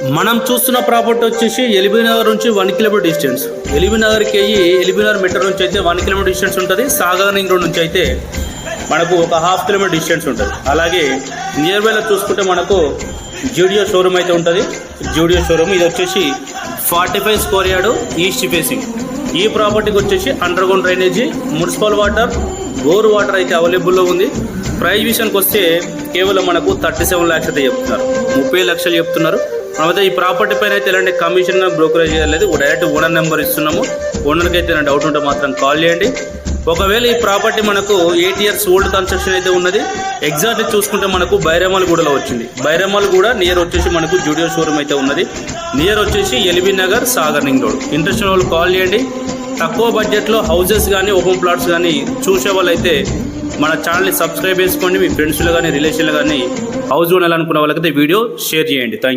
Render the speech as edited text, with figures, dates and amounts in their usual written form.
మనం చూస్తున్న ప్రాపర్టీ వచ్చేసి ఎల్బీ నగర్ నుంచి 1 కిలోమీటర్ డిస్టెన్స్. ఎల్బీ నగర్కి అయ్యి ఎల్బీ నగర్ మెట్రో నుంచి అయితే 1 కిలోమీటర్ డిస్టెన్స్ ఉంటుంది. సాగర్ రింగ్ రోడ్ నుంచి అయితే మనకు ఒక 1/2 కిలోమీటర్ డిస్టెన్స్ ఉంటుంది. అలాగే నియర్ బైలో చూసుకుంటే మనకు జూడియో షోరూమ్ అయితే ఉంటుంది. జూడియో షోరూమ్ ఇది వచ్చేసి 45 స్క్వేర్ యార్డ్ ఈస్ట్ ఫేసింగ్. ఈ ప్రాపర్టీకి వచ్చేసి under ground drainage, municipal water, bore water అయితే అవైలబుల్లో ఉంది. ప్రైస్ విషయానికి వస్తే కేవలం మనకు 37 lakhs అయితే చెప్తున్నారు, 30 లక్షలు చెప్తున్నారు. మనమైతే ఈ ప్రాపర్టీ పైన అయితే ఎలాంటి కమిషన్ బ్రోకరేజ్ చేయలేదు. డైరెక్ట్ ఓనర్ నెంబర్ ఇస్తున్నాము. ఓనర్కి అయితే డౌట్ ఉంటే మాత్రం కాల్ చేయండి. ఒకవేళ ఈ ప్రాపర్టీ మనకు 8 years ఓల్డ్ కన్స్ట్రక్షన్ అయితే ఉన్నది. ఎగ్జాక్ట్లీ చూసుకుంటే మనకు బైరమల్గూడలో వచ్చింది. బైరమల్గూడ నియర్ వచ్చేసి మనకు జూడియో షోరూమ్ అయితే ఉన్నది. నియర్ వచ్చేసి LB Nagar, Sagar ring road. Interest ఉన్న వాళ్ళు కాల్ చేయండి. తక్కువ బడ్జెట్లో హౌసెస్ కానీ ఓపెన్ ప్లాట్స్ కానీ చూసే వాళ్ళు అయితే మన ఛానల్ని సబ్స్క్రైబ్ చేసుకోండి. మీ ఫ్రెండ్స్లో కానీ రిలేషన్లో కానీ హౌస్ కొనాలనుకున్న వాళ్ళకైతే వీడియో షేర్ చేయండి. Thank you.